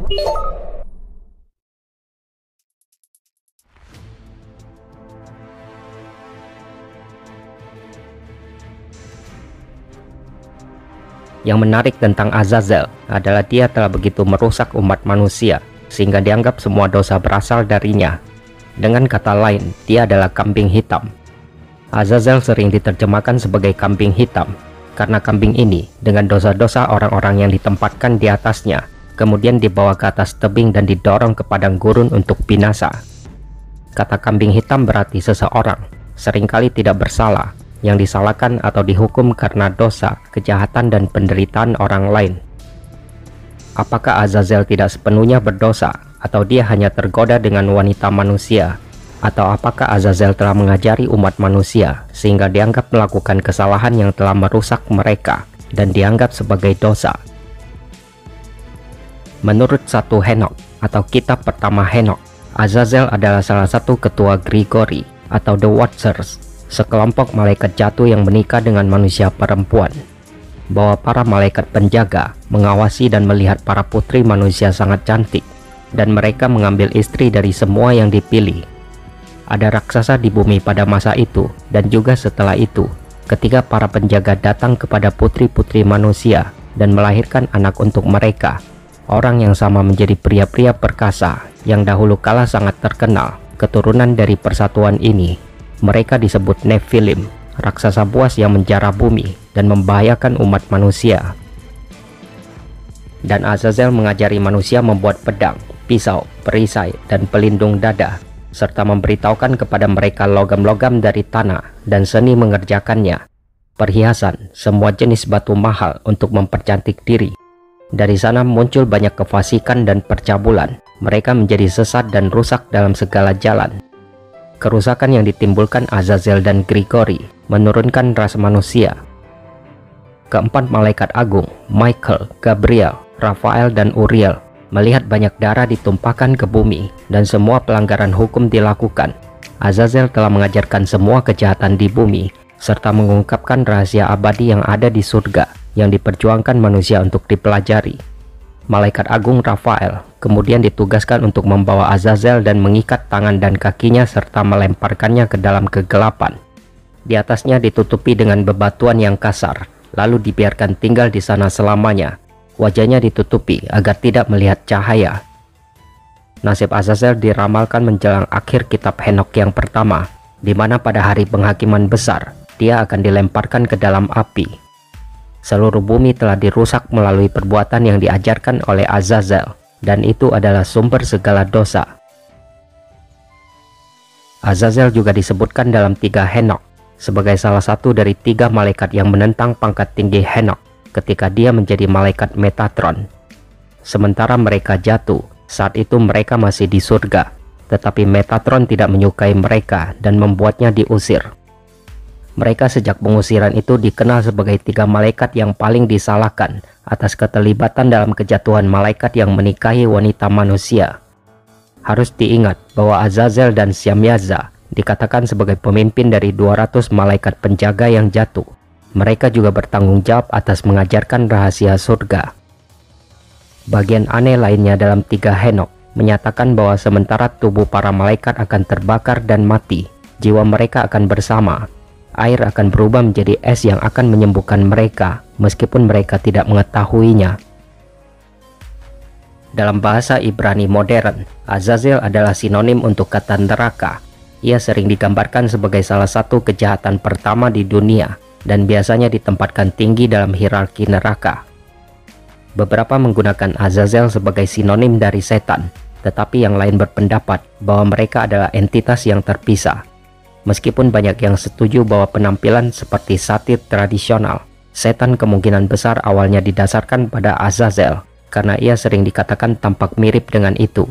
Yang menarik tentang Azazel adalah dia telah begitu merusak umat manusia sehingga dianggap semua dosa berasal darinya. Dengan kata lain, dia adalah kambing hitam. Azazel sering diterjemahkan sebagai kambing hitam karena kambing ini dengan dosa-dosa orang-orang yang ditempatkan di atasnya kemudian dibawa ke atas tebing dan didorong ke padang gurun untuk binasa. Kata kambing hitam berarti seseorang seringkali tidak bersalah, yang disalahkan atau dihukum karena dosa, kejahatan, dan penderitaan orang lain. Apakah Azazel tidak sepenuhnya berdosa, atau dia hanya tergoda dengan wanita manusia? Atau apakah Azazel telah mengajari umat manusia sehingga dianggap melakukan kesalahan yang telah merusak mereka dan dianggap sebagai dosa? Menurut 1 Henokh atau kitab pertama Henokh, Azazel adalah salah satu ketua Grigori atau The Watchers, sekelompok malaikat jatuh yang menikah dengan manusia perempuan. Bahwa para malaikat penjaga mengawasi dan melihat para putri manusia sangat cantik, dan mereka mengambil istri dari semua yang dipilih. Ada raksasa di bumi pada masa itu dan juga setelah itu, ketika para penjaga datang kepada putri-putri manusia dan melahirkan anak untuk mereka. Orang yang sama menjadi pria-pria perkasa yang dahulu kala sangat terkenal, keturunan dari persatuan ini. Mereka disebut Nephilim, raksasa buas yang menjara bumi dan membahayakan umat manusia. Dan Azazel mengajari manusia membuat pedang, pisau, perisai, dan pelindung dada, serta memberitahukan kepada mereka logam-logam dari tanah dan seni mengerjakannya, perhiasan, semua jenis batu mahal untuk mempercantik diri. Dari sana muncul banyak kefasikan dan percabulan. Mereka menjadi sesat dan rusak dalam segala jalan. Kerusakan yang ditimbulkan Azazel dan Grigori menurunkan ras manusia. Keempat malaikat agung, Michael, Gabriel, Raphael, dan Uriel, melihat banyak darah ditumpahkan ke bumi dan semua pelanggaran hukum dilakukan. Azazel telah mengajarkan semua kejahatan di bumi serta mengungkapkan rahasia abadi yang ada di surga yang diperjuangkan manusia untuk dipelajari. Malaikat agung Raphael kemudian ditugaskan untuk membawa Azazel dan mengikat tangan dan kakinya serta melemparkannya ke dalam kegelapan. Di atasnya ditutupi dengan bebatuan yang kasar, lalu dibiarkan tinggal di sana selamanya. Wajahnya ditutupi agar tidak melihat cahaya. Nasib Azazel diramalkan menjelang akhir kitab Henokh yang pertama, di mana pada hari penghakiman besar, dia akan dilemparkan ke dalam api. Seluruh bumi telah dirusak melalui perbuatan yang diajarkan oleh Azazel, dan itu adalah sumber segala dosa. Azazel juga disebutkan dalam 3 Henokh sebagai salah satu dari 3 malaikat yang menentang pangkat tinggi Henokh ketika dia menjadi malaikat Metatron. Sementara mereka jatuh, saat itu mereka masih di surga, tetapi Metatron tidak menyukai mereka dan membuatnya diusir. Mereka sejak pengusiran itu dikenal sebagai 3 malaikat yang paling disalahkan atas keterlibatan dalam kejatuhan malaikat yang menikahi wanita manusia. Harus diingat bahwa Azazel dan Syamyaza dikatakan sebagai pemimpin dari 200 malaikat penjaga yang jatuh. Mereka juga bertanggung jawab atas mengajarkan rahasia surga. Bagian aneh lainnya dalam 3 Henokh menyatakan bahwa sementara tubuh para malaikat akan terbakar dan mati, jiwa mereka akan bersama. Air akan berubah menjadi es yang akan menyembuhkan mereka, meskipun mereka tidak mengetahuinya. Dalam bahasa Ibrani modern, Azazel adalah sinonim untuk kata neraka. Ia sering digambarkan sebagai salah satu kejahatan pertama di dunia, dan biasanya ditempatkan tinggi dalam hierarki neraka. Beberapa menggunakan Azazel sebagai sinonim dari setan, tetapi yang lain berpendapat bahwa mereka adalah entitas yang terpisah. Meskipun banyak yang setuju bahwa penampilan seperti satir tradisional, setan kemungkinan besar awalnya didasarkan pada Azazel, karena ia sering dikatakan tampak mirip dengan itu.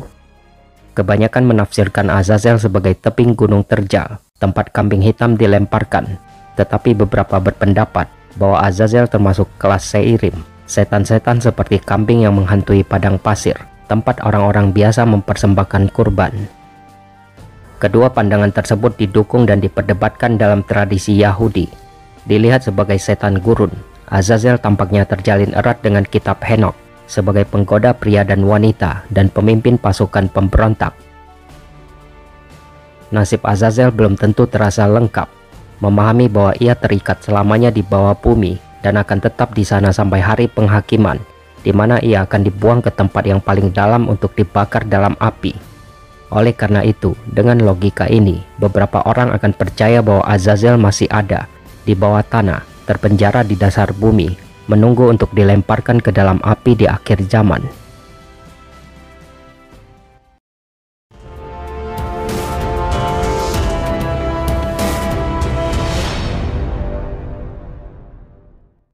Kebanyakan menafsirkan Azazel sebagai tebing gunung terjal, tempat kambing hitam dilemparkan, tetapi beberapa berpendapat bahwa Azazel termasuk kelas Seirim, setan-setan seperti kambing yang menghantui padang pasir, tempat orang-orang biasa mempersembahkan kurban. Kedua pandangan tersebut didukung dan diperdebatkan dalam tradisi Yahudi. Dilihat sebagai setan gurun, Azazel tampaknya terjalin erat dengan kitab Henokh, sebagai penggoda pria dan wanita dan pemimpin pasukan pemberontak. Nasib Azazel belum tentu terasa lengkap, memahami bahwa ia terikat selamanya di bawah bumi dan akan tetap di sana sampai hari penghakiman, di mana ia akan dibuang ke tempat yang paling dalam untuk dibakar dalam api. Oleh karena itu, dengan logika ini, beberapa orang akan percaya bahwa Azazel masih ada di bawah tanah, terpenjara di dasar bumi, menunggu untuk dilemparkan ke dalam api di akhir zaman.